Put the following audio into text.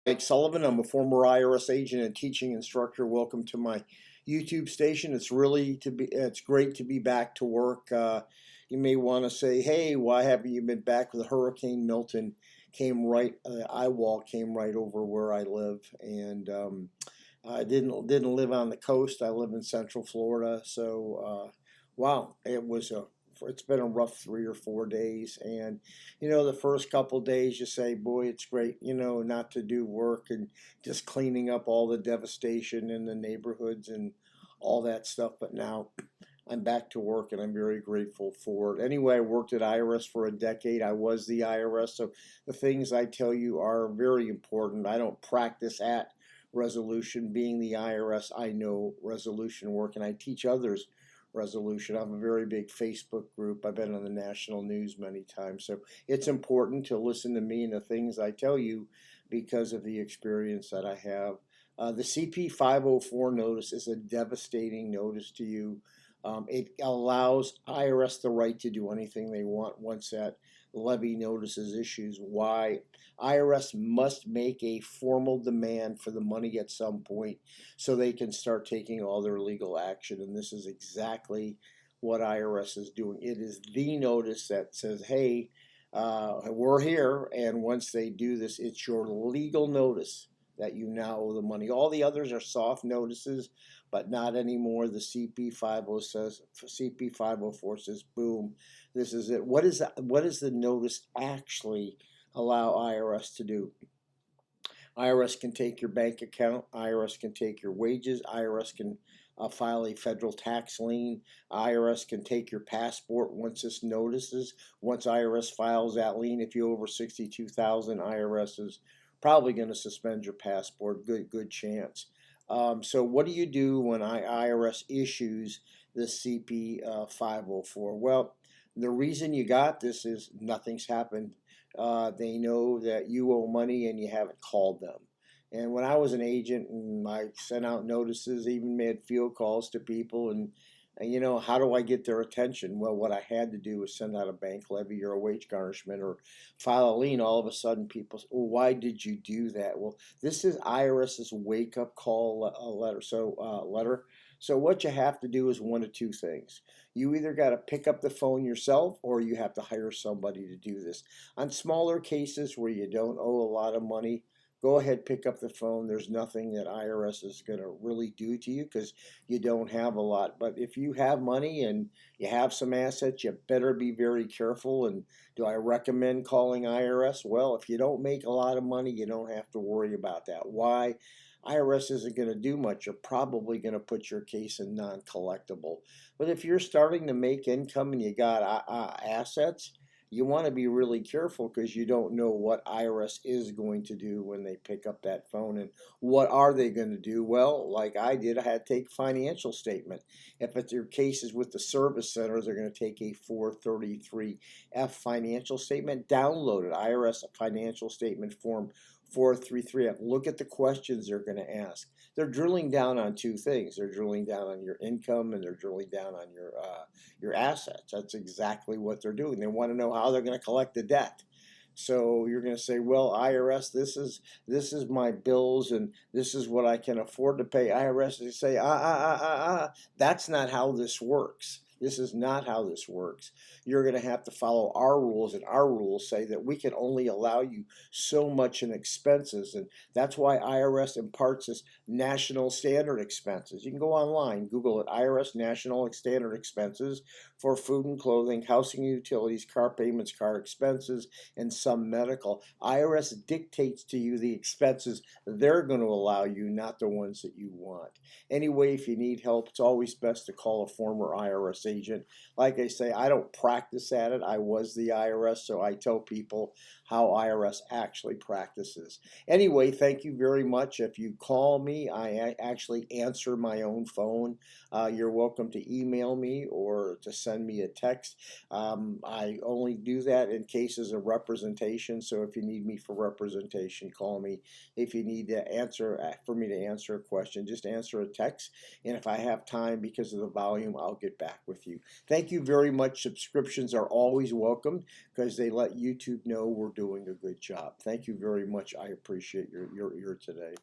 Mike Sullivan. I'm a former IRS agent and teaching instructor. Welcome to my YouTube station. It's great to be back to work. You may want to say, hey, why haven't you been back? With Hurricane Milton came right, eye wall came right over where I live, and I didn't live on the coast. I live in Central Florida, so wow, it's been a rough 3 or 4 days. And the first couple days you say, boy, it's great, not to do work and just cleaning up all the devastation in the neighborhoods and all that stuff. But now I'm back to work and I'm very grateful for it. Anyway, I worked at IRS for a decade. I was the IRS, so the things I tell you are very important. I don't practice at resolution. Being the IRS, I know resolution work and I teach others resolution. I have a very big Facebook group. I've been on the national news many times. So it's important to listen to me and the things I tell you because of the experience that I have. The CP 504 notice is a devastating notice to you. It allows IRS the right to do anything they want once that levy notice is issued. Why? IRS must make a formal demand for the money at some point so they can start taking all their legal action. And this is exactly what IRS is doing. It is the notice that says, hey, we're here. And once they do this, it's your legal notice that you now owe the money. All the others are soft notices, but not anymore. The CP 504 says, boom, this is it. What does the notice actually allow IRS to do? IRS can take your bank account. IRS can take your wages. IRS can file a federal tax lien. IRS can take your passport once this notices. Once IRS files that lien, if you over 62,000, IRS is probably going to suspend your passport. Good chance. So what do you do when IRS issues the CP 504? Well, the reason you got this is nothing's happened. They know that you owe money and you haven't called them. And when I was an agent and I sent out notices, even made field calls to people, and how do I get their attention? Well, what I had to do was send out a bank levy or a wage garnishment or file a lien. All of a sudden, people say, well, why did you do that? Well, this is IRS's wake-up call letter. So what you have to do is one of two things. You either got to pick up the phone yourself or you have to hire somebody to do this. On smaller cases where you don't owe a lot of money, go ahead, pick up the phone. There's nothing that IRS is going to really do to you because you don't have a lot. But if you have money and you have some assets, you better be very careful. And do I recommend calling IRS? Well, if you don't make a lot of money, you don't have to worry about that. Why? IRS isn't going to do much. You're probably going to put your case in non-collectible. But if you're starting to make income and you got assets, you want to be really careful because you don't know what IRS is going to do when they pick up that phone. And what are they going to do? Well, like I did, I had to take a financial statement. If it's your cases with the service centers, they're going to take a 433F financial statement. Download it, IRS financial statement form 433F. Look at the questions they're going to ask. They're drilling down on two things. They're drilling down on your income and they're drilling down on your assets. That's exactly what they're doing. They want to know how they're going to collect the debt. So you're going to say, well, IRS, this is my bills and this is what I can afford to pay. IRS, they say, that's not how this works. This is not how this works. You're going to have to follow our rules, and our rules say that we can only allow you so much in expenses, and that's why IRS imparts this national standard expenses. You can go online, Google it, IRS national standard expenses for food and clothing, housing and utilities, car payments, car expenses, and some medical. IRS dictates to you the expenses they're going to allow you, not the ones that you want. Anyway, if you need help, it's always best to call a former IRS agent. Like I say, I don't practice at it. I was the IRS, so I tell people how IRS actually practices. Anyway, thank you very much. If you call me, I actually answer my own phone. You're welcome to email me or to send me a text. I only do that in cases of representation, so if you need me for representation, call me. If you need to answer, for me to answer a question, just answer a text, and if I have time because of the volume, I'll get back with you. with you. Thank you very much. Subscriptions are always welcome because they let YouTube know we're doing a good job. Thank you very much. I appreciate your today.